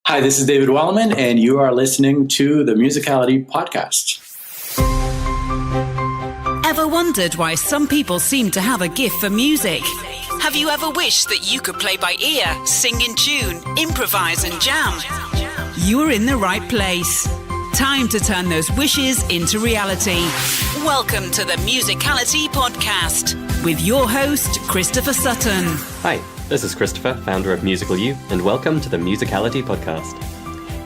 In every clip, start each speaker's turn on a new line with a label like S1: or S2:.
S1: Hi, this is David Walliman, and you are listening to the Musicality Podcast.
S2: Ever wondered why some people seem to have a gift for music? Have you ever wished that you could play by ear, sing in tune, improvise and jam? You're in the right place. Time to turn those wishes into reality. Welcome to the Musicality Podcast with your host, Christopher Sutton.
S3: Hi, this is Christopher, founder of Musical You, and welcome to the Musicality Podcast.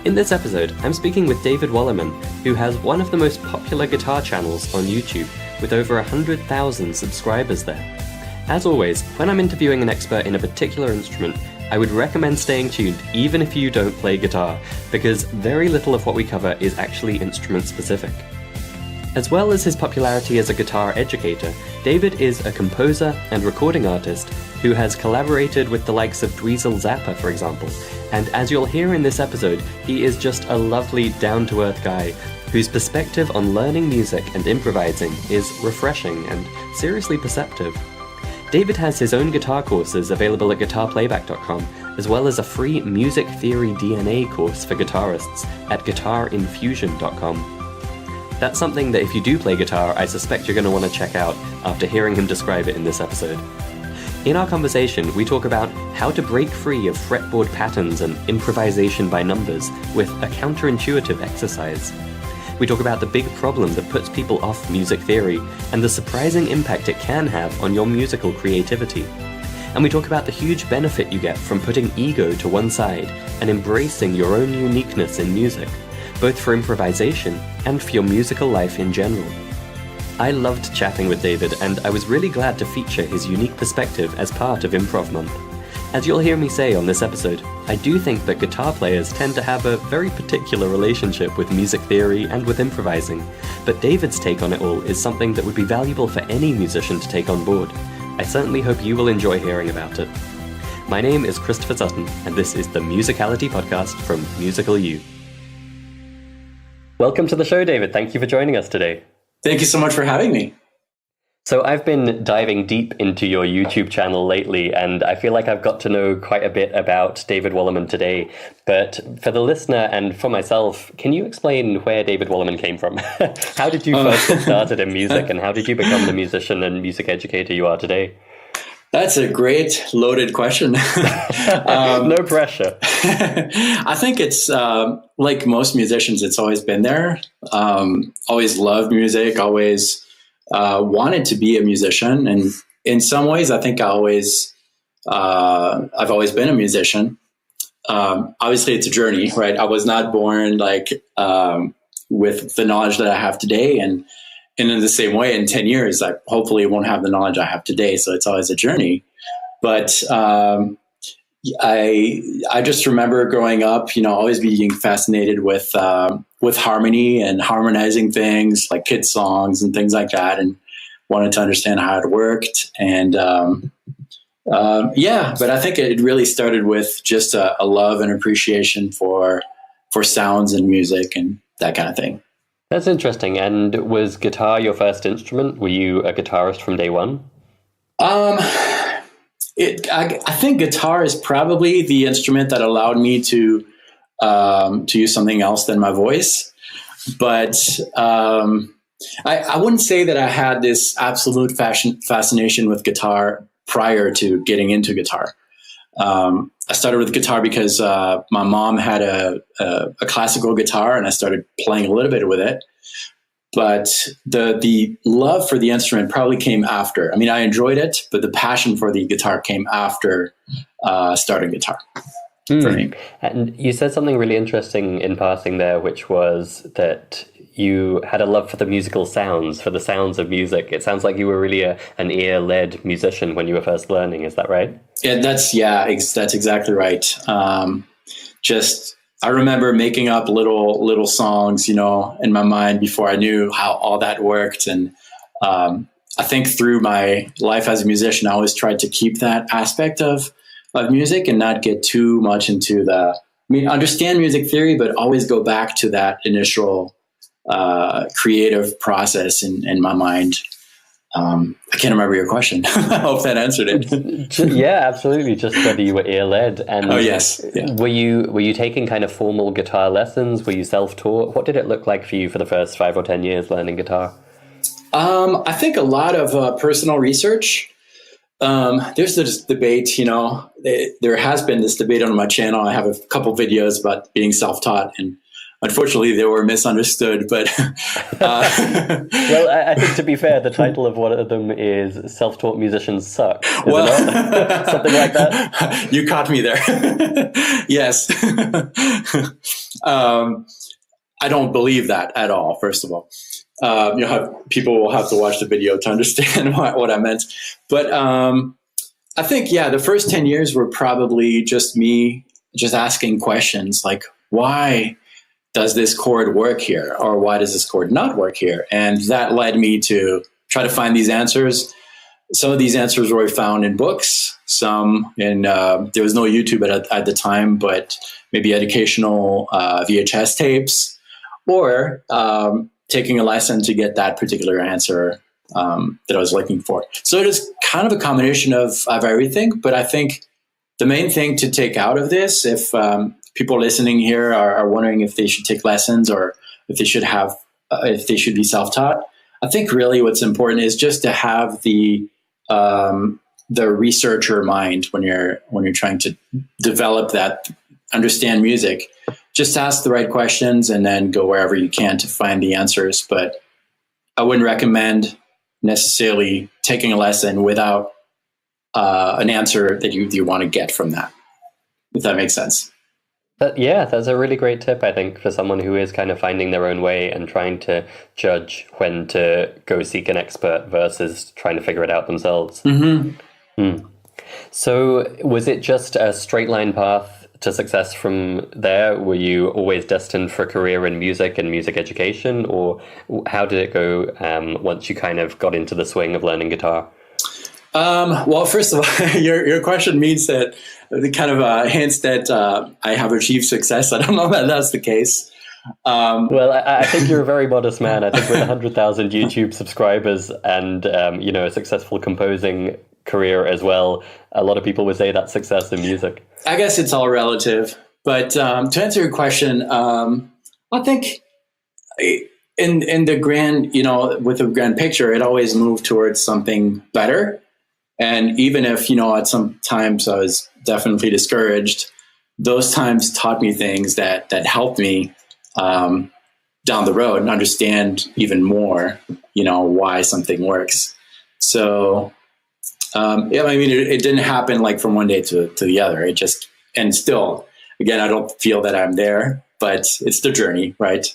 S3: In this episode, I'm speaking with David Walliman, who has one of the most popular guitar channels on YouTube, with over 100,000 subscribers there. As always, when I'm interviewing an expert in a particular instrument, I would recommend staying tuned even if you don't play guitar, because very little of what we cover is actually instrument specific. As well as his popularity as a guitar educator, David is a composer and recording artist who has collaborated with the likes of Dweezil Zappa, for example, and as you'll hear in this episode, he is just a lovely, down-to-earth guy whose perspective on learning music and improvising is refreshing and seriously perceptive. David has his own guitar courses available at guitarplayback.com, as well as a free music theory DNA course for guitarists at guitarinfusion.com. That's something that if you do play guitar, I suspect you're going to want to check out after hearing him describe it in this episode. In our conversation, we talk about how to break free of fretboard patterns and improvisation by numbers with a counterintuitive exercise. We talk about the big problem that puts people off music theory and the surprising impact it can have on your musical creativity. And we talk about the huge benefit you get from putting ego to one side and embracing your own uniqueness in music, both for improvisation and for your musical life in general. I loved chatting with David, and I was really glad to feature his unique perspective as part of Improv Month. As you'll hear me say on this episode, I do think that guitar players tend to have a very particular relationship with music theory and with improvising, but David's take on it all is something that would be valuable for any musician to take on board. I certainly hope you will enjoy hearing about it. My name is Christopher Sutton, and this is the Musicality Podcast from Musical You. Welcome to the show, David. Thank you for joining us today.
S1: Thank you so much for having me.
S3: So I've been diving deep into your YouTube channel lately, and I feel like I've got to know quite a bit about David Walliman today. But for the listener and for myself, can you explain where David Walliman came from? How did you first get started in music, and how did you become the musician and music educator you are today?
S1: That's a great loaded question.
S3: No pressure.
S1: I think it's like most musicians, it's always been there. Always loved music, always wanted to be a musician. And in some ways, I think I've always been a musician. Obviously, it's a journey, right? I was not born with the knowledge that I have today. And in the same way, in 10 years, I hopefully won't have the knowledge I have today. So it's always a journey. But I just remember growing up, always being fascinated with harmony and harmonizing things like kids' songs and things like that, and wanted to understand how it worked. And but I think it really started with just a love and appreciation for sounds and music and that kind of thing.
S3: That's interesting. And was guitar your first instrument? Were you a guitarist from day one?
S1: I think guitar is probably the instrument that allowed me to use something else than my voice. But I wouldn't say that I had this absolute fascination with guitar prior to getting into guitar. I started with guitar because my mom had a classical guitar, and I started playing a little bit with it. But the love for the instrument probably came after. I mean, I enjoyed it, but the passion for the guitar came after starting guitar for me.
S3: And you said something really interesting in passing there, which was that you had a love for the musical sounds, for the sounds of music. It sounds like you were really an ear-led musician when you were first learning. Is that right? Yeah,
S1: that's exactly right. I remember making up little songs, in my mind before I knew how all that worked. And I think through my life as a musician, I always tried to keep that aspect of music and not get too much into understand music theory, but always go back to that initial creative process in my mind. I can't remember your question. I hope that answered it.
S3: Yeah, absolutely. Just whether you were ear-led, and
S1: Oh, yes. Yeah.
S3: were you taking kind of formal guitar lessons? Were you self-taught? What did it look like for you for the first 5 or 10 years learning guitar?
S1: I think a lot of personal research. There's this debate, there has been this debate on my channel. I have a couple videos about being self-taught, and unfortunately they were misunderstood, but
S3: well, I think, to be fair, the title of one of them is "Self-Taught Musicians Suck." Is
S1: well,
S3: it not? Something like that.
S1: You caught me there. Yes. I don't believe that at all, first of all. People will have to watch the video to understand what I meant. But I think, the first 10 years were probably just me just asking questions like, why does this chord work here? Or why does this chord not work here? And that led me to try to find these answers. Some of these answers were found in books, some in, there was no YouTube at the time, but maybe educational VHS tapes, or taking a lesson to get that particular answer that I was looking for. So it is kind of a combination of everything, but I think the main thing to take out of this, if people listening here are wondering if they should take lessons or if they should be self-taught, I think really what's important is just to have the researcher mind when you're trying to develop that, understand music. Just ask the right questions and then go wherever you can to find the answers. But I wouldn't recommend necessarily taking a lesson without an answer that you want to get from that, if that makes sense.
S3: That's a really great tip, I think, for someone who is kind of finding their own way and trying to judge when to go seek an expert versus trying to figure it out themselves. Mm-hmm. So was it just a straight line path to success from there? Were you always destined for a career in music and music education, or how did it go once you kind of got into the swing of learning guitar?
S1: Well, first of all, your question means that it kind of hints that I have achieved success. I don't know that that's the case.
S3: Well, I think you're a very modest man. I think with 100,000 YouTube subscribers and a successful composing career as well, a lot of people would say that's success in music.
S1: I guess it's all relative, but to answer your question, I think in the grand, with the grand picture, it always moved towards something better. And even if, at some times I was definitely discouraged, those times taught me things that helped me down the road and understand even more, why something works. So, it didn't happen like from one day to the other. It just, and still, again, I don't feel that I'm there, but it's the journey, right?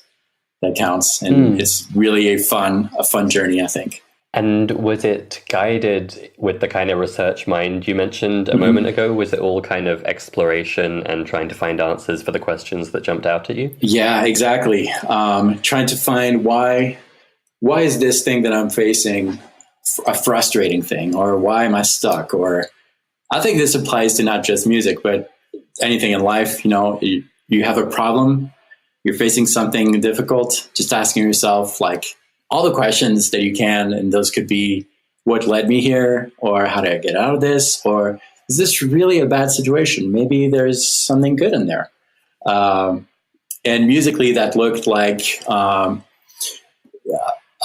S1: That counts. And it's really a fun journey, I think.
S3: And was it guided with the kind of research mind you mentioned a moment ago? Was it all kind of exploration and trying to find answers for the questions that jumped out at you? Yeah,
S1: exactly. Trying to find why is this thing that I'm facing a frustrating thing, or why am I stuck? Or I think this applies to not just music, but anything in life. You have a problem, you're facing something difficult, just asking yourself like all the questions that you can. And those could be, what led me here? Or how did I get out of this? Or is this really a bad situation? Maybe there's something good in there. And musically that looked like,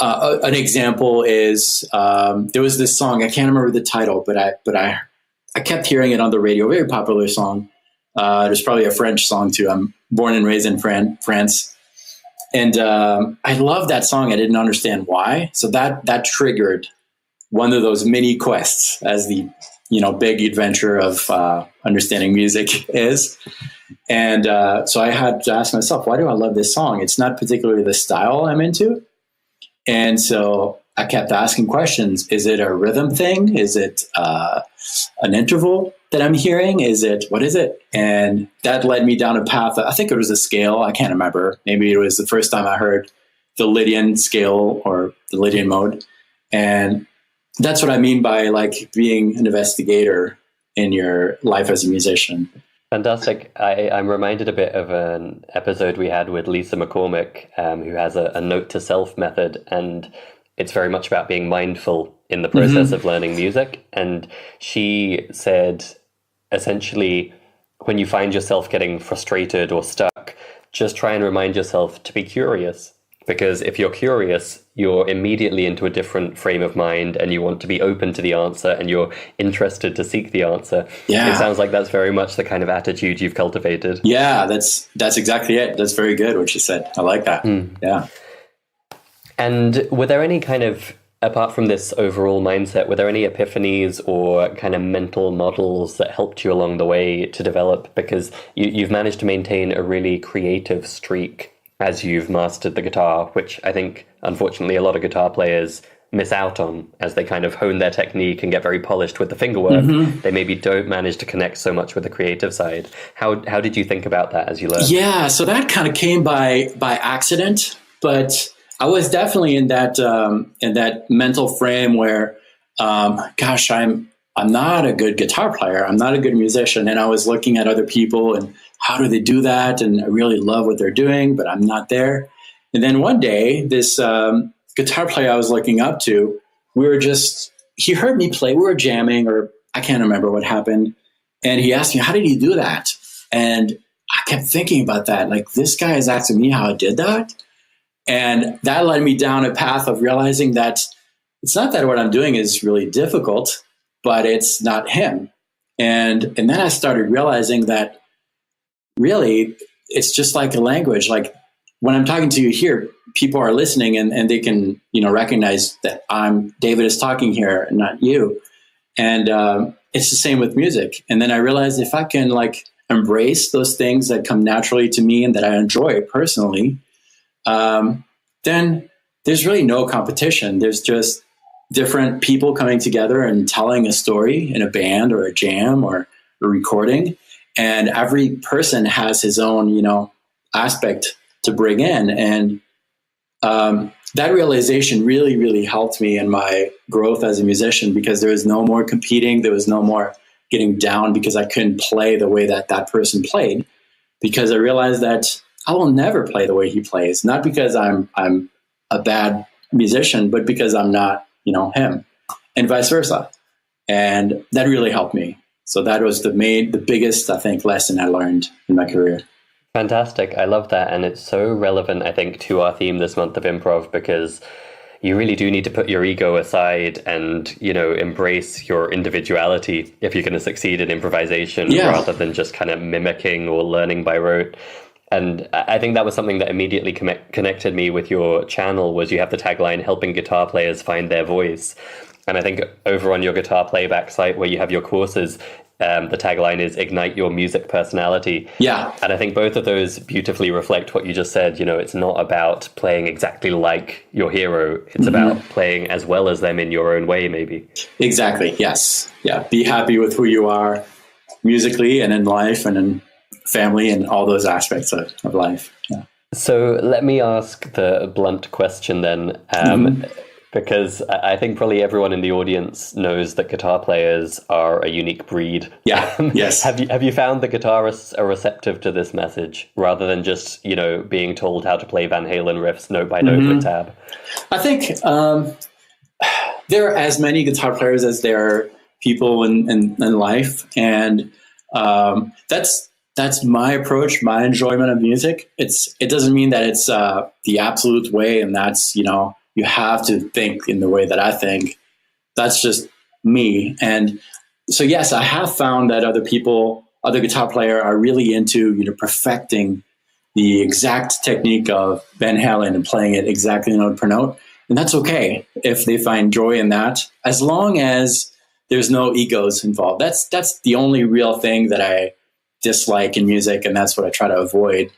S1: an example is there was this song, I can't remember the title, but I kept hearing it on the radio, very popular song. There's probably a French song too. I'm born and raised in France. And I love that song. I didn't understand why. So that triggered one of those mini quests, as the big adventure of understanding music is. And so I had to ask myself, why do I love this song? It's not particularly the style I'm into. And so I kept asking questions. Is it a rhythm thing? Is it an interval that I'm hearing? What is it? And that led me down a path. I think it was a scale. I can't remember. Maybe it was the first time I heard the Lydian scale or the Lydian mode. And that's what I mean by like being an investigator in your life as a musician.
S3: Fantastic. I'm reminded a bit of an episode we had with Lisa McCormick, who has a note to self method. And it's very much about being mindful in the process of learning music. And she said, essentially, when you find yourself getting frustrated or stuck, just try and remind yourself to be curious. Because if you're curious, you're immediately into a different frame of mind and you want to be open to the answer and you're interested to seek the answer.
S1: Yeah.
S3: It sounds like that's very much the kind of attitude you've cultivated.
S1: Yeah, that's exactly it. That's very good what you said. I like that. Yeah.
S3: And were there any kind of, apart from this overall mindset, were there any epiphanies or kind of mental models that helped you along the way to develop? Because you've managed to maintain a really creative streak as you've mastered the guitar, which I think, unfortunately, a lot of guitar players miss out on as they kind of hone their technique and get very polished with the fingerwork. They maybe don't manage to connect so much with the creative side. How did you think about that as you learned?
S1: Yeah, so that kind of came by accident, but I was definitely in that mental frame where, gosh, I'm not a good guitar player. I'm not a good musician. And I was looking at other people and how do they do that? And I really love what they're doing, but I'm not there. And then one day, this guitar player I was looking up to, he heard me play. We were jamming, or I can't remember what happened. And he asked me, how did he do that? And I kept thinking about that. Like, this guy is asking me how I did that. And that led me down a path of realizing that it's not that what I'm doing is really difficult, but it's not him. And then I started realizing that really it's just like a language. Like when I'm talking to you here, people are listening and they can, recognize that David is talking here and not you. And it's the same with music. And then I realized if I can embrace those things that come naturally to me and that I enjoy personally, then there's really no competition. There's just different people coming together and telling a story in a band or a jam or a recording. And every person has his own, aspect to bring in. And that realization really, really helped me in my growth as a musician, because there was no more competing. There was no more getting down because I couldn't play the way that person played, because I realized that I will never play the way he plays, not because I'm a bad musician, but because I'm not, him, and vice versa. And that really helped me. So that was the biggest, I think, lesson I learned in my career.
S3: Fantastic. I love that. And it's so relevant, I think, to our theme this month of improv, because you really do need to put your ego aside and, embrace your individuality if you're going to succeed in improvisation, rather than just kind of mimicking or learning by rote. And I think that was something that immediately connected me with your channel, was you have the tagline, helping guitar players find their voice. And I think over on your guitar playback site where you have your courses, the tagline is ignite your music personality.
S1: Yeah.
S3: And I think both of those beautifully reflect what you just said. It's not about playing exactly like your hero. It's about playing as well as them in your own way, maybe.
S1: Exactly. Yes. Yeah. Be happy with who you are musically and in life and in family and all those aspects of life. Yeah.
S3: So let me ask the blunt question then. Because I think probably everyone in the audience knows that guitar players are a unique breed.
S1: Yeah. Yes.
S3: Have you found that guitarists are receptive to this message rather than just, being told how to play Van Halen riffs note by note with tab?
S1: I think there are as many guitar players as there are people in life. And that's my approach, my enjoyment of music. It doesn't mean that it's the absolute way, and that's, you have to think in the way that I think. That's just me. And so, yes, I have found that other guitar player are really into, perfecting the exact technique of Van Halen and playing it exactly note per note. And that's okay if they find joy in that, as long as there's no egos involved. That's the only real thing that I dislike in music, and that's what I try to avoid.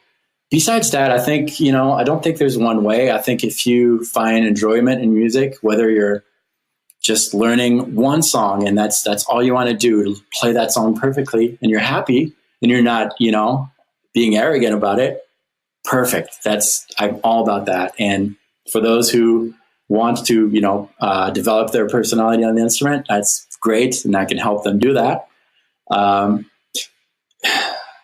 S1: Besides that, I think, I don't think there's one way. I think if you find enjoyment in music, whether you're just learning one song and that's all you want to do, to play that song perfectly, and you're happy and you're not, being arrogant about it, perfect. I'm all about that. And for those who want to, develop their personality on the instrument, that's great. And I can help them do that.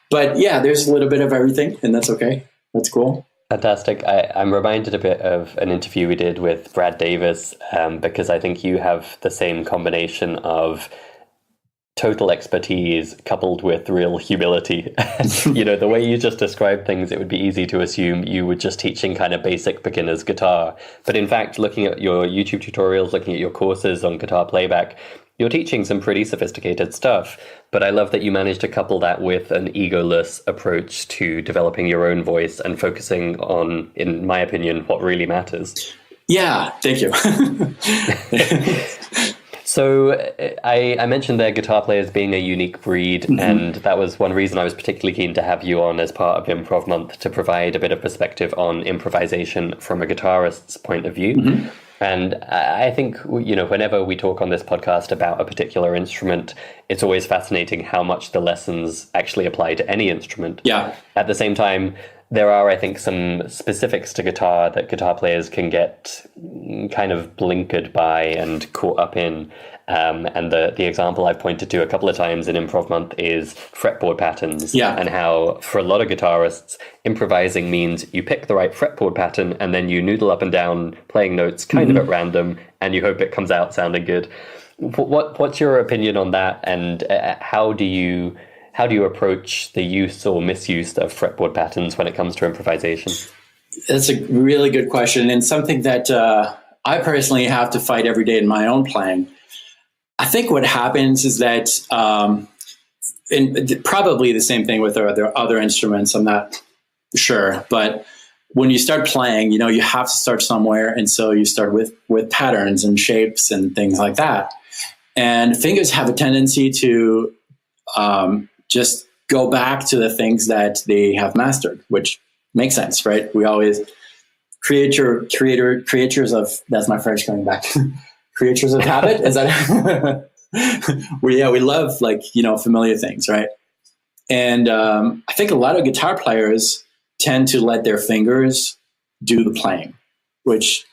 S1: But yeah, there's a little bit of everything, and that's okay. That's cool.
S3: Fantastic. I'm reminded a bit of an interview we did with Brad Davis, because I think you have the same combination of total expertise coupled with real humility. The way you just described things, it would be easy to assume you were just teaching kind of basic beginner's guitar. But in fact, looking at your YouTube tutorials, looking at your courses on guitar playback, you're teaching some pretty sophisticated stuff. But I love that you managed to couple that with an egoless approach to developing your own voice and focusing on, in my opinion, what really matters.
S1: Yeah, thank you.
S3: So I mentioned there guitar players being a unique breed, mm-hmm. and that was one reason I was particularly keen to have you on as part of Improv Month, to provide a bit of perspective on improvisation from a guitarist's point of view. Mm-hmm. And I think, whenever we talk on this podcast about a particular instrument, it's always fascinating how much the lessons actually apply to any instrument.
S1: Yeah.
S3: At the same time, there are, I think, some specifics to guitar that guitar players can get kind of blinkered by and caught up in. And the example I've pointed to a couple of times in Improv Month is fretboard patterns.
S1: Yeah.
S3: And how, for a lot of guitarists, improvising means you pick the right fretboard pattern and then you noodle up and down playing notes kind mm-hmm. of at random, and you hope it comes out sounding good. What's your opinion on that, and how do you approach the use or misuse of fretboard patterns when it comes to improvisation?
S1: That's a really good question, and something that I personally have to fight every day in my own playing. I think what happens is that, and probably the same thing with other instruments, I'm not sure, but when you start playing, you have to start somewhere, and so you start with patterns and shapes and things like that. And fingers have a tendency to just go back to the things that they have mastered, which makes sense, right? We always creatures of, that's my French coming back. Creatures of habit. Is that? we love familiar things, right? And I think a lot of guitar players tend to let their fingers do the playing, which,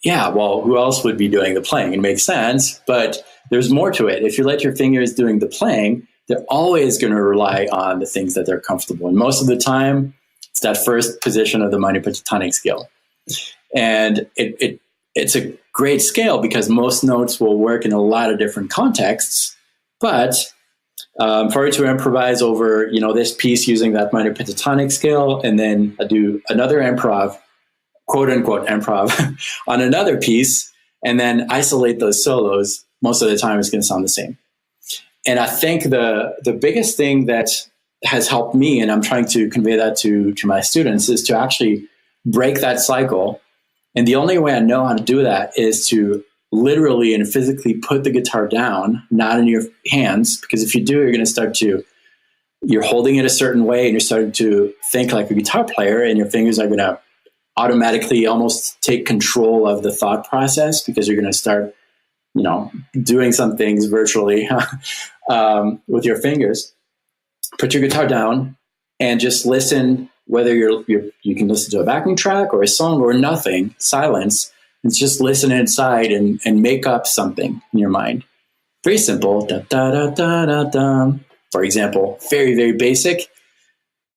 S1: who else would be doing the playing? It makes sense, but there's more to it. If you let your fingers doing the playing, they're always going to rely on the things that they're comfortable in. Most of the time, it's that first position of the minor pentatonic scale. And it's a great scale because most notes will work in a lot of different contexts. But for it to improvise over, this piece using that minor pentatonic scale, and then I do another improv, quote unquote improv, on another piece, and then isolate those solos, most of the time it's going to sound the same. And I think the biggest thing that has helped me, and I'm trying to convey that to my students, is to actually break that cycle. And the only way I know how to do that is to literally and physically put the guitar down, not in your hands, because if you do, you're holding it a certain way and you're starting to think like a guitar player, and your fingers are going to automatically almost take control of the thought process because you're going to start, doing some things virtually with your fingers. Put your guitar down and just listen, whether you can listen to a backing track or a song or nothing, silence, and just listen inside and make up something in your mind. Very simple. Da, da, da, da, da, da. For example, very, very basic.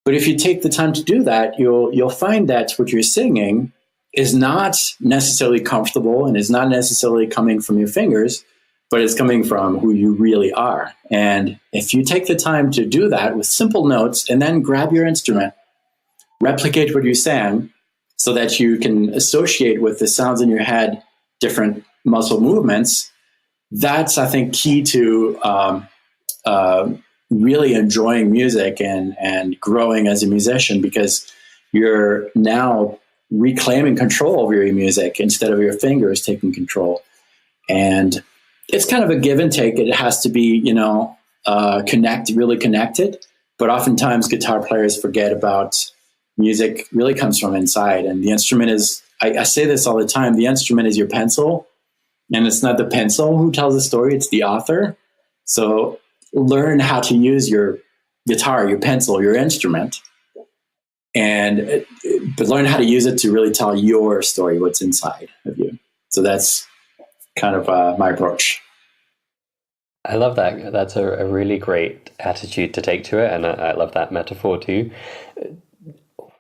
S1: But if you take the time to do that, you'll find that what you're singing is not necessarily comfortable and is not necessarily coming from your fingers, but it's coming from who you really are. And if you take the time to do that with simple notes and then grab your instrument, replicate what you sang so that you can associate with the sounds in your head different muscle movements, that's, I think, key to really enjoying music and growing as a musician, because you're now reclaiming control over your music instead of your fingers taking control. And it's kind of a give and take. It has to be, really connected. But oftentimes guitar players forget about music really comes from inside. And the instrument is, I say this all the time, the instrument is your pencil. And it's not the pencil who tells the story, it's the author. So learn how to use your guitar, your pencil, your instrument, but learn how to use it to really tell your story, what's inside of you. So that's kind of my approach.
S3: I love that. That's a really great attitude to take to it. And I love that metaphor too.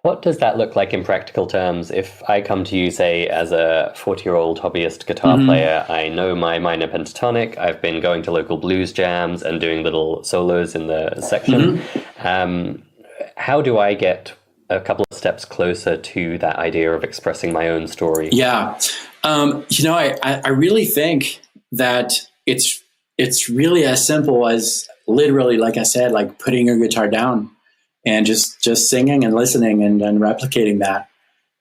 S3: What does that look like in practical terms? If I come to you, say, as a 40-year-old hobbyist guitar player, I know my minor pentatonic, I've been going to local blues jams and doing little solos in the section. How do I get a couple of steps closer to that idea of expressing my own story?
S1: Yeah. I really think that it's really as simple as literally, like I said, like putting your guitar down and just singing and listening and replicating that.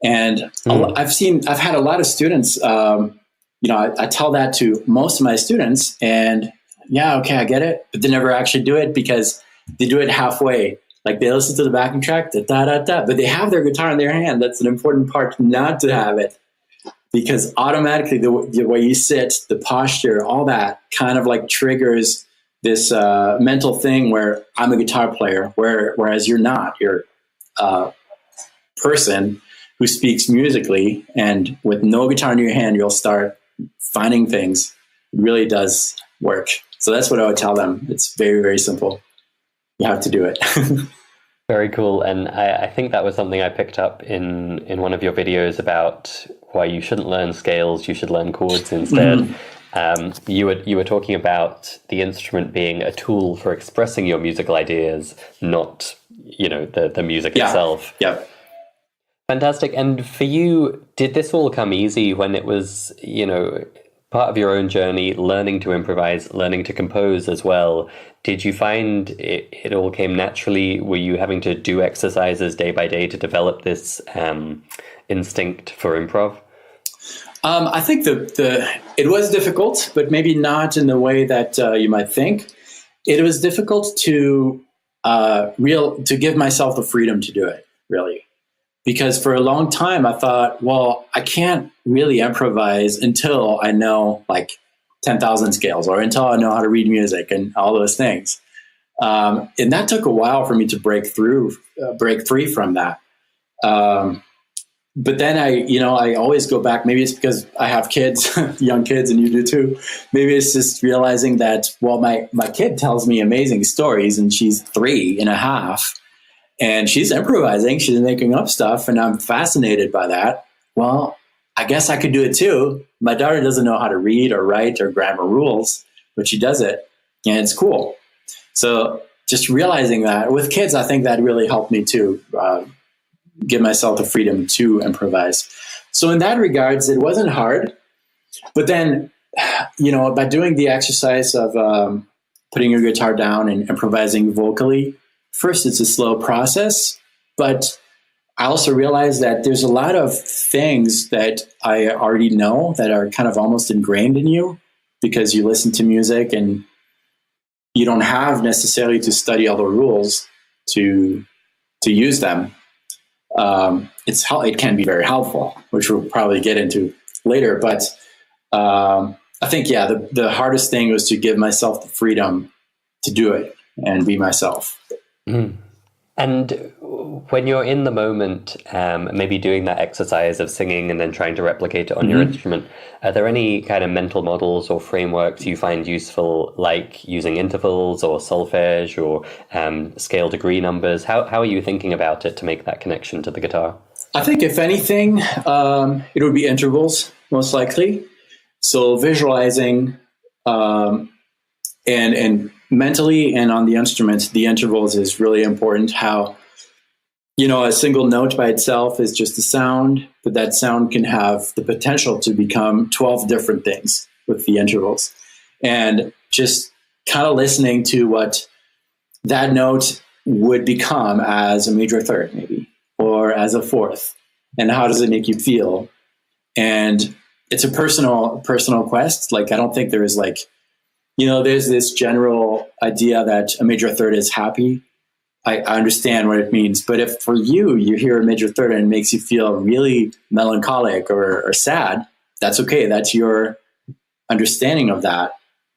S1: And I've had a lot of students, I tell that to most of my students, and yeah, okay, I get it, but they never actually do it because they do it halfway. Like they listen to the backing track, da da da da, but they have their guitar in their hand. That's an important part not to have it, because automatically the way you sit, the posture, all that kind of like triggers this mental thing where I'm a guitar player, whereas you're not. You're a person who speaks musically, and with no guitar in your hand, you'll start finding things. It really does work. So that's what I would tell them. It's very, very simple. You have to do it.
S3: Very cool. And I think that was something I picked up in one of your videos about why you shouldn't learn scales, you should learn chords instead. You were talking about the instrument being a tool for expressing your musical ideas, not, the music itself.
S1: Yeah.
S3: Fantastic. And for you, did this all come easy when it was, part of your own journey, learning to improvise, learning to compose as well? Did you find it all came naturally? Were you having to do exercises day by day to develop this instinct for improv?
S1: I think it was difficult, but maybe not in the way that you might think. It was difficult to give myself the freedom to do it, really. Because for a long time, I thought, well, I can't really improvise until I know like 10,000 scales, or until I know how to read music and all those things. And that took a while for me to break free from that. But then I always go back. Maybe it's because I have kids, young kids, and you do too. Maybe it's just realizing that, well, my kid tells me amazing stories, and she's 3.5. And she's improvising, she's making up stuff, and I'm fascinated by that. Well, I guess I could do it too. My daughter doesn't know how to read or write or grammar rules, but she does it, and it's cool. So just realizing that with kids, I think that really helped me too, give myself the freedom to improvise. So in that regards, it wasn't hard. But then, by doing the exercise of putting your guitar down and improvising vocally, first, it's a slow process, but I also realized that there's a lot of things that I already know that are kind of almost ingrained in you because you listen to music and you don't have necessarily to study all the rules to use them. It can be very helpful, which we'll probably get into later. But I think, the hardest thing was to give myself the freedom to do it and be myself.
S3: Mm. And when you're in the moment, maybe doing that exercise of singing and then trying to replicate it on your instrument, are there any kind of mental models or frameworks you find useful, like using intervals or solfege or scale degree numbers? How are you thinking about it to make that connection to the guitar?
S1: I think if anything, it would be intervals, most likely. So visualizing and mentally and on the instrument, the intervals is really important. How, a single note by itself is just a sound, but that sound can have the potential to become 12 different things with the intervals. And just kind of listening to what that note would become as a major third, maybe, or as a fourth, and how does it make you feel? And it's a personal quest. Like, I don't think there is there's this general idea that a major third is happy. I understand what it means. But if for you hear a major third and it makes you feel really melancholic or sad, that's okay. That's your understanding of that.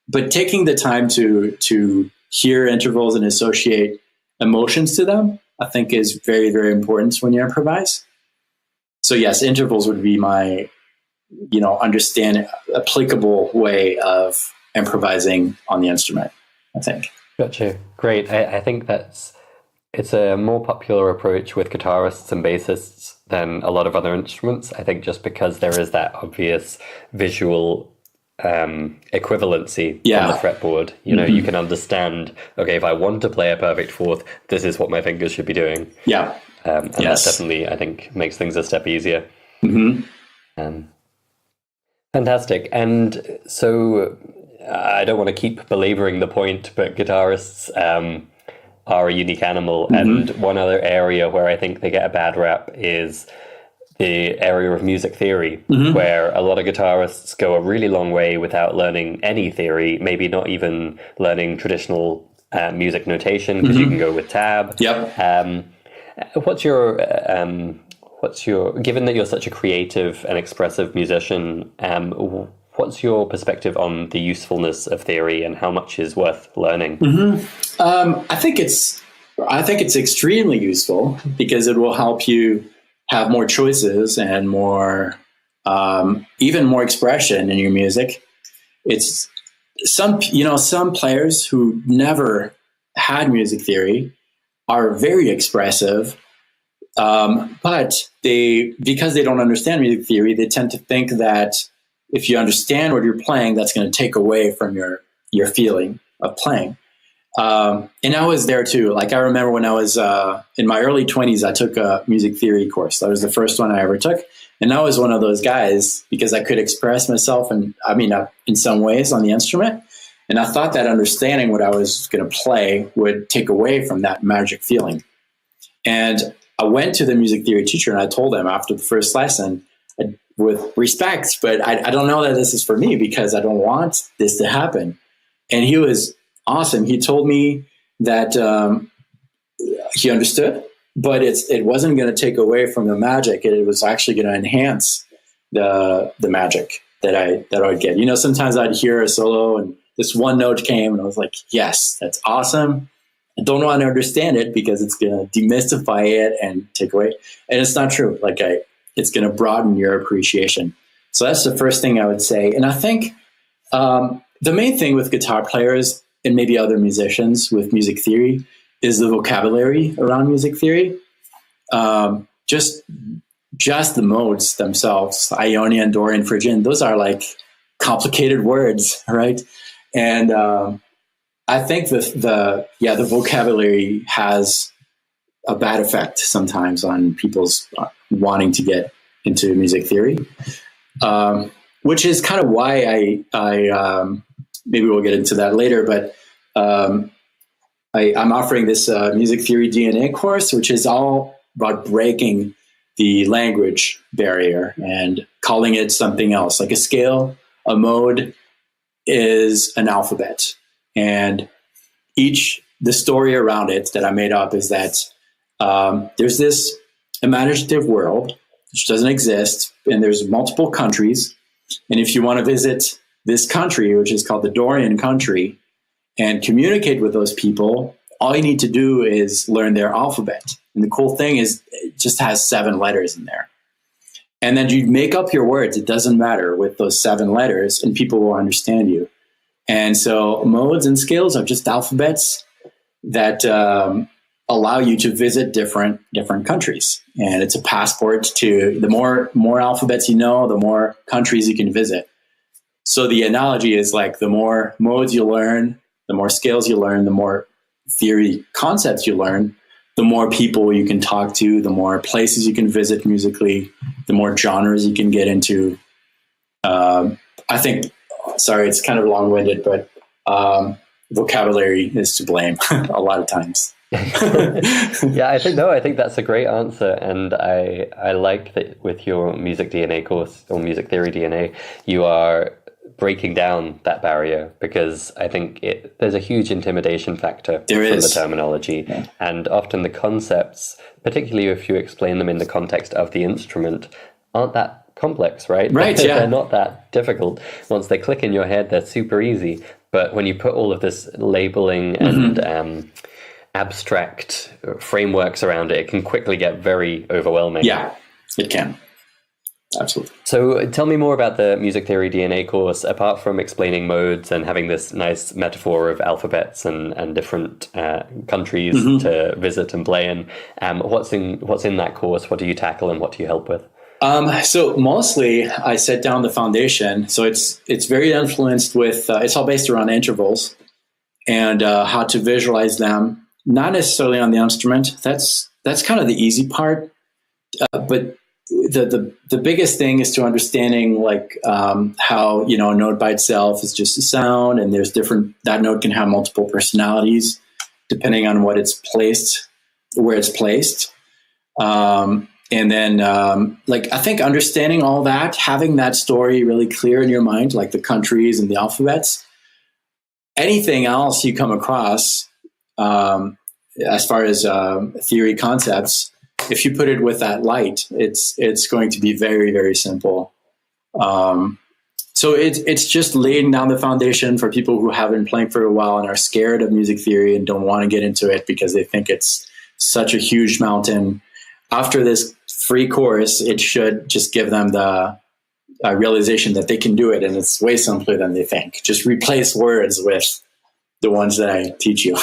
S1: But taking the time to hear intervals and associate emotions to them, I think is very, very important when you improvise. So yes, intervals would be my, understand applicable way of improvising on the instrument, I think.
S3: Gotcha. Great. I think that's it's a more popular approach with guitarists and bassists than a lot of other instruments. I think just because there is that obvious visual equivalency on the fretboard. You know, you can understand, okay, if I want to play a perfect fourth, this is what my fingers should be doing.
S1: Yeah.
S3: And that definitely, I think, makes things a step easier. Fantastic. And so I don't want to keep belaboring the point, but guitarists are a unique animal. And one other area where I think they get a bad rap is the area of music theory, where a lot of guitarists go a really long way without learning any theory, maybe not even learning traditional music notation, because you can go with tab. What's your given that you're such a creative and expressive musician, what's your perspective on the usefulness of theory and how much is worth learning?
S1: I think it's extremely useful because it will help you have more choices and more, even more expression in your music. It's some players who never had music theory are very expressive, but because they don't understand music theory, they tend to think that if you understand what you're playing, that's going to take away from your feeling of playing. And I was there too. Like, I remember when I was in my early 20s, I took a music theory course. That was the first one I ever took. And I was one of those guys because I could express myself in some ways on the instrument. And I thought that understanding what I was going to play would take away from that magic feeling. And I went to the music theory teacher and I told him after the first lesson, with respect, but I don't know that this is for me because I don't want this to happen. And he was awesome. He told me that he understood, but it wasn't going to take away from the magic. It was actually going to enhance the magic that I would get. You know, sometimes I'd hear a solo and this one note came and I was like, yes, that's awesome. I don't want to understand it because it's going to demystify it and take away. And it's not true. Like, it's going to broaden your appreciation. So that's the first thing I would say. And I think the main thing with guitar players and maybe other musicians with music theory is the vocabulary around music theory. Just the modes themselves, Ionian, Dorian, Phrygian, those are like complicated words, right? And I think the vocabulary has a bad effect sometimes on people's wanting to get into music theory, which is kind of why I maybe we'll get into that later, but I'm offering this music theory DNA course, which is all about breaking the language barrier and calling it something else. Like a scale, a mode is an alphabet. And the story around it that I made up is that there's this imaginative world which doesn't exist, and there's multiple countries. And if you want to visit this country, which is called the Dorian country, and communicate with those people, all you need to do is learn their alphabet. And the cool thing is it just has 7 letters in there. And then you make up your words. It doesn't matter with those 7 letters, and people will understand you. And so modes and scales are just alphabets that allow you to visit different countries. And it's a passport to the more alphabets you know, the more countries you can visit. So the analogy is like the more modes you learn, the more scales you learn, the more theory concepts you learn, the more people you can talk to, the more places you can visit musically, the more genres you can get into. I think, sorry, it's kind of long-winded, but vocabulary is to blame a lot of times.
S3: Yeah, I think that's a great answer, and I like that with your music DNA course or music theory DNA, you are breaking down that barrier, because I think there's a huge intimidation factor from the terminology, and often the concepts, particularly if you explain them in the context of the instrument, aren't that complex, right?
S1: Right, yeah.
S3: They're not that difficult. Once they click in your head, they're super easy. But when you put all of this labeling and abstract frameworks around it, it can quickly get very overwhelming.
S1: Yeah, it can. Absolutely.
S3: So tell me more about the Music Theory DNA course. Apart from explaining modes and having this nice metaphor of alphabets and different countries to visit and play in, what's in that course? What do you tackle and what do you help with?
S1: So mostly I set down the foundation. So it's very influenced with, it's all based around intervals and how to visualize them, not necessarily on the instrument. That's kind of the easy part. But the biggest thing is to understanding like how, a note by itself is just a sound, and there's that note can have multiple personalities depending on where it's placed. And then, I think understanding all that, having that story really clear in your mind, like the countries and the alphabets, anything else you come across, as far as theory concepts, if you put it with that light, it's going to be very, very simple. So it's just laying down the foundation for people who have been playing for a while and are scared of music theory and don't want to get into it because they think it's such a huge mountain. After this free course, it should just give them the realization that they can do it, and it's way simpler than they think. Just replace words with the ones that I teach you.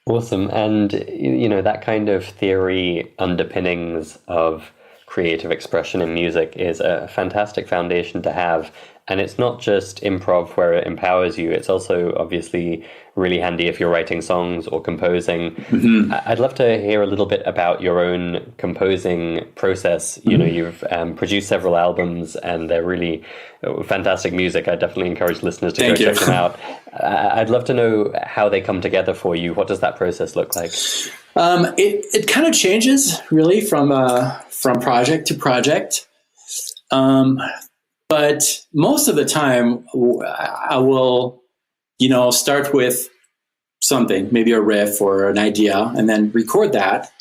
S3: Awesome. And, that kind of theory underpinnings of creative expression in music is a fantastic foundation to have. And it's not just improv where it empowers you. It's also obviously really handy if you're writing songs or composing. Mm-hmm. I'd love to hear a little bit about your own composing process. Mm-hmm. You've produced several albums and they're really fantastic music. I definitely encourage listeners to check them out. I'd love to know how they come together for you. What does that process look like?
S1: It kind of changes really from project to project. But most of the time, I will, start with something, maybe a riff or an idea, and then record that,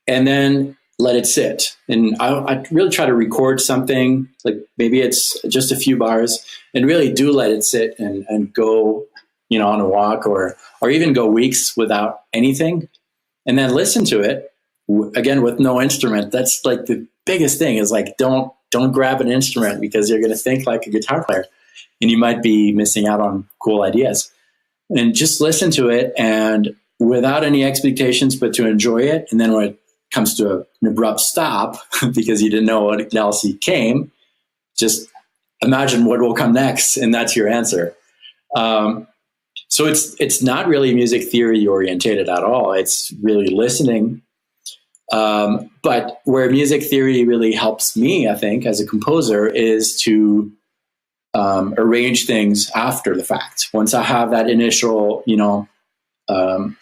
S1: and then let it sit. And I really try to record something, like maybe it's just a few bars, and really do let it sit and go, on a walk or even go weeks without anything, and then listen to it, again, with no instrument. That's like the biggest thing is like, don't grab an instrument because you're going to think like a guitar player and you might be missing out on cool ideas. And just listen to it and without any expectations, but to enjoy it. And then when it comes to an abrupt stop because you didn't know what else came, just imagine what will come next. And that's your answer. So it's not really music theory orientated at all. It's really listening. But where music theory really helps me, I think, as a composer, is to arrange things after the fact. Once I have that initial,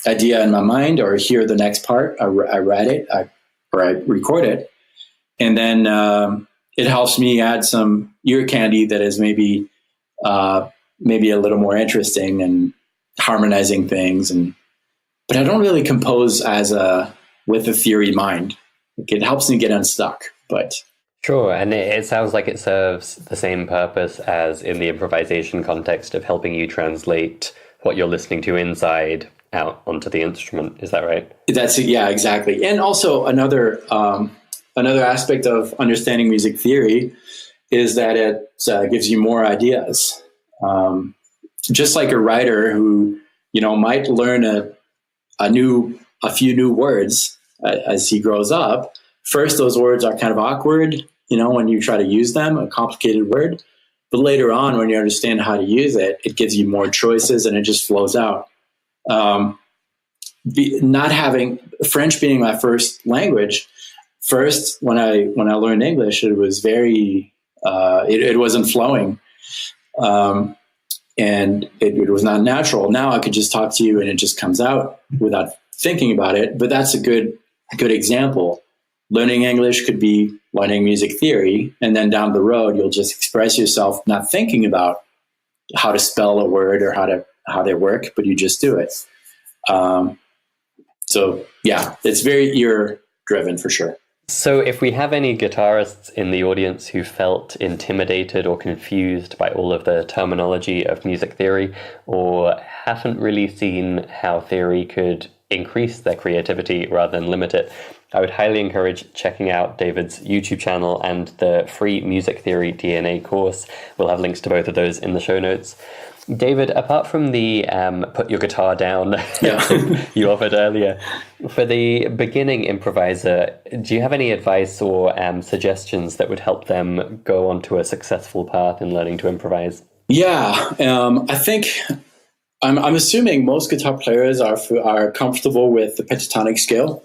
S1: idea in my mind, or hear the next part, I write it, or I record it, and then it helps me add some ear candy that is maybe a little more interesting and harmonizing things. But I don't really compose with a theory mind. It helps me get unstuck, but...
S3: Sure, and it sounds like it serves the same purpose as in the improvisation context of helping you translate what you're listening to inside out onto the instrument. Is that right?
S1: That's it. Yeah, exactly. And also another aspect of understanding music theory is that it gives you more ideas. Just like a writer who, might learn a few new words as he grows up. First, those words are kind of awkward, when you try to use them, a complicated word. But later on, when you understand how to use it, it gives you more choices and it just flows out. Not having French being my first language, first when I learned English, it was very it wasn't flowing, and it was not natural. Now I could just talk to you and it just comes out without thinking about it. But that's a good example. Learning English could be learning music theory, and then down the road you'll just express yourself not thinking about how to spell a word or how they work, but you just do it. So yeah, it's very ear driven for sure.
S3: So if we have any guitarists in the audience who felt intimidated or confused by all of the terminology of music theory, or haven't really seen how theory could increase their creativity rather than limit it, I would highly encourage checking out David's YouTube channel and the free Music Theory DNA course. We'll have links to both of those in the show notes. David, apart from the put your guitar down you offered earlier, for the beginning improviser, do you have any advice or suggestions that would help them go onto a successful path in learning to improvise?
S1: Yeah, I think I'm assuming most guitar players are comfortable with the pentatonic scale.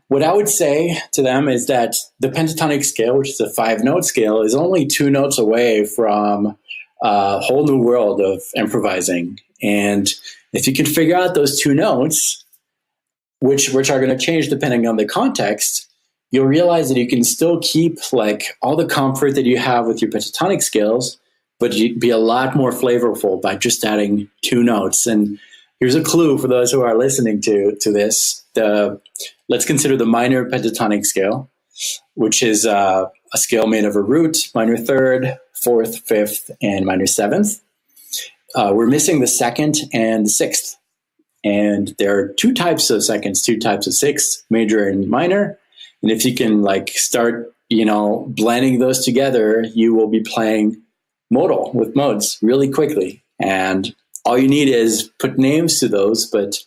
S1: What I would say to them is that the pentatonic scale, which is a 5-note scale, is only 2 notes away from a whole new world of improvising. And if you can figure out those 2 notes, which are going to change depending on the context, you'll realize that you can still keep like all the comfort that you have with your pentatonic scales, but you'd be a lot more flavorful by just adding 2 notes. And here's a clue for those who are listening to this. Let's consider the minor pentatonic scale, which is a scale made of a root, minor 3rd, 4th, 5th, and minor 7th. We're missing the 2nd and the 6th. And there are 2 types of seconds, 2 types of 6th, major and minor. And if you can like start, blending those together, you will be playing modal with modes really quickly. And all you need is put names to those, but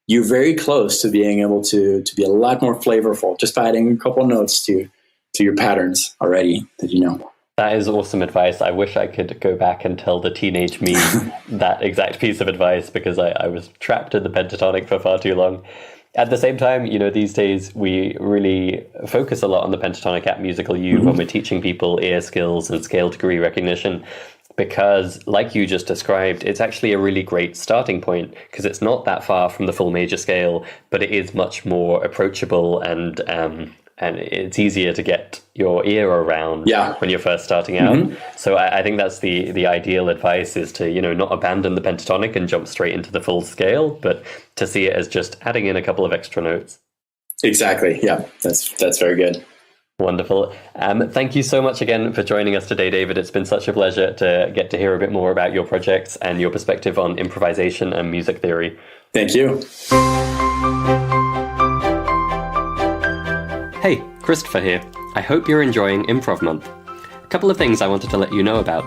S1: you're very close to being able to be a lot more flavorful just by adding a couple notes to your patterns already that you know.
S3: That is awesome advice. I wish I could go back and tell the teenage me that exact piece of advice, because I was trapped in the pentatonic for far too long. At the same time, these days we really focus a lot on the pentatonic at Musical U when we're teaching people ear skills and scale degree recognition, because like you just described, it's actually a really great starting point, because it's not that far from the full major scale, but it is much more approachable and it's easier to get your ear around when you're first starting out. So I think that's the ideal advice, is to, not abandon the pentatonic and jump straight into the full scale, but to see it as just adding in a couple of extra notes.
S1: Exactly. Yeah, that's very good.
S3: Wonderful. Thank you so much again for joining us today, David. It's been such a pleasure to get to hear a bit more about your projects and your perspective on improvisation and music theory.
S1: Thank you.
S3: Hey, Christopher here. I hope you're enjoying Improv Month. A couple of things I wanted to let you know about.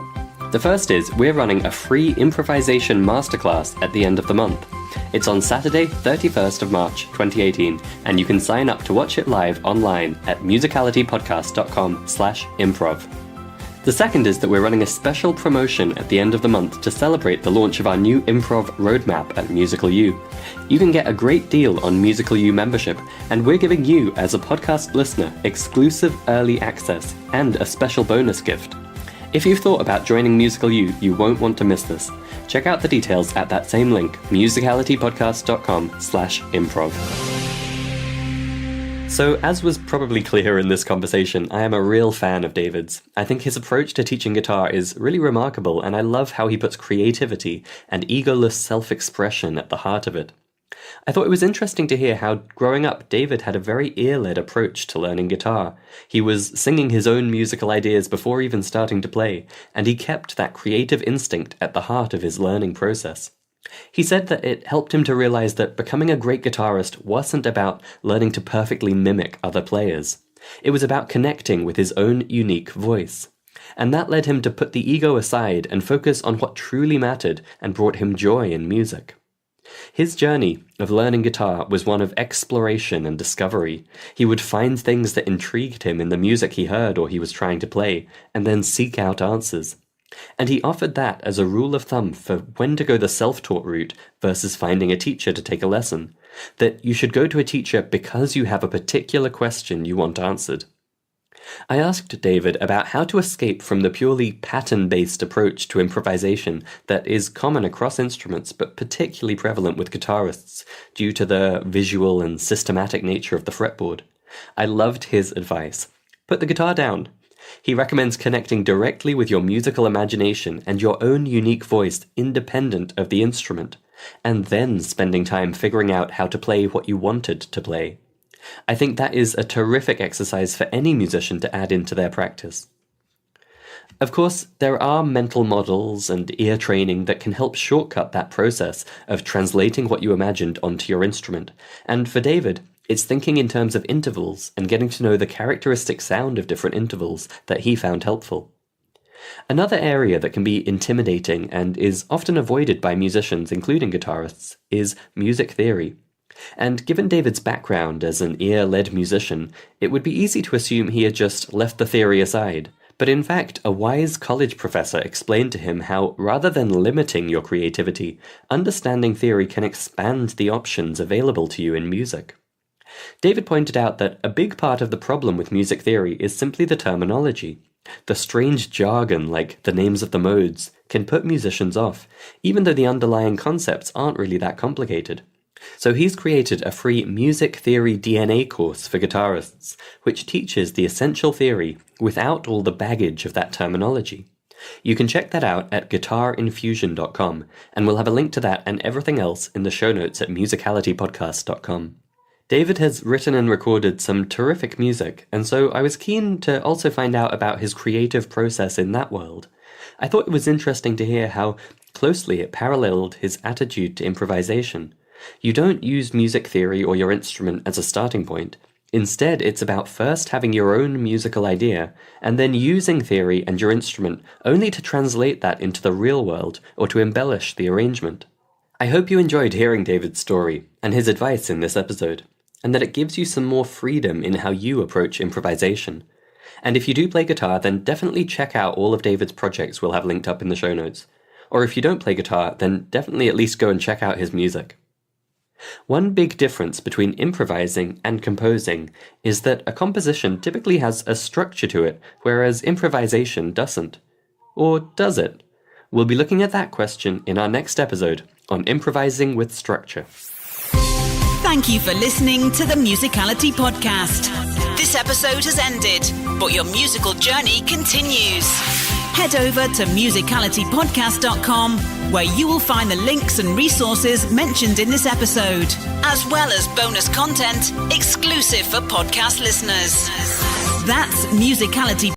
S3: The first is we're running a free improvisation masterclass at the end of the month. It's on Saturday, 31st of March, 2018, and you can sign up to watch it live online at musicalitypodcast.com/improv. The second is that we're running a special promotion at the end of the month to celebrate the launch of our new improv roadmap at Musical U. You can get a great deal on Musical U membership, and we're giving you, as a podcast listener, exclusive early access and a special bonus gift. If you've thought about joining Musical U, you won't want to miss this. Check out the details at that same link, musicalitypodcast.com/improv. So, as was probably clear in this conversation, I am a real fan of David's. I think his approach to teaching guitar is really remarkable, and I love how he puts creativity and egoless self-expression at the heart of it. I thought it was interesting to hear how, growing up, David had a very ear-led approach to learning guitar. He was singing his own musical ideas before even starting to play, and he kept that creative instinct at the heart of his learning process. He said that it helped him to realize that becoming a great guitarist wasn't about learning to perfectly mimic other players. It was about connecting with his own unique voice. And that led him to put the ego aside and focus on what truly mattered and brought him joy in music. His journey of learning guitar was one of exploration and discovery. He would find things that intrigued him in the music he heard or he was trying to play, and then seek out answers. And he offered that as a rule of thumb for when to go the self-taught route versus finding a teacher to take a lesson, that you should go to a teacher because you have a particular question you want answered. I asked David about how to escape from the purely pattern-based approach to improvisation that is common across instruments but particularly prevalent with guitarists due to the visual and systematic nature of the fretboard. I loved his advice. Put the guitar down. He recommends connecting directly with your musical imagination and your own unique voice independent of the instrument, and then spending time figuring out how to play what you wanted to play. I think that is a terrific exercise for any musician to add into their practice. Of course, there are mental models and ear training that can help shortcut that process of translating what you imagined onto your instrument, and for David, It's thinking in terms of intervals and getting to know the characteristic sound of different intervals that he found helpful. Another area that can be intimidating and is often avoided by musicians, including guitarists, is music theory. And given David's background as an ear-led musician, it would be easy to assume he had just left the theory aside. But in fact, a wise college professor explained to him how, rather than limiting your creativity, understanding theory can expand the options available to you in music. David pointed out that a big part of the problem with music theory is simply the terminology. The strange jargon, like the names of the modes, can put musicians off, even though the underlying concepts aren't really that complicated. So he's created a free music theory DNA course for guitarists, which teaches the essential theory without all the baggage of that terminology. You can check that out at guitarinfusion.com, and we'll have a link to that and everything else in the show notes at musicalitypodcast.com. David has written and recorded some terrific music, and so I was keen to also find out about his creative process in that world. I thought it was interesting to hear how closely it paralleled his attitude to improvisation. You don't use music theory or your instrument as a starting point. Instead, it's about first having your own musical idea, and then using theory and your instrument only to translate that into the real world or to embellish the arrangement. I hope you enjoyed hearing David's story and his advice in this episode, and that it gives you some more freedom in how you approach improvisation. And if you do play guitar, then definitely check out all of David's projects we'll have linked up in the show notes. Or if you don't play guitar, then definitely at least go and check out his music. One big difference between improvising and composing is that a composition typically has a structure to it, whereas improvisation doesn't. Or does it? We'll be looking at that question in our next episode on improvising with structure.
S2: Thank you for listening to the Musicality Podcast. This episode has ended, but your musical journey continues. Head over to musicalitypodcast.com, where you will find the links and resources mentioned in this episode, as well as bonus content exclusive for podcast listeners. That's Musicality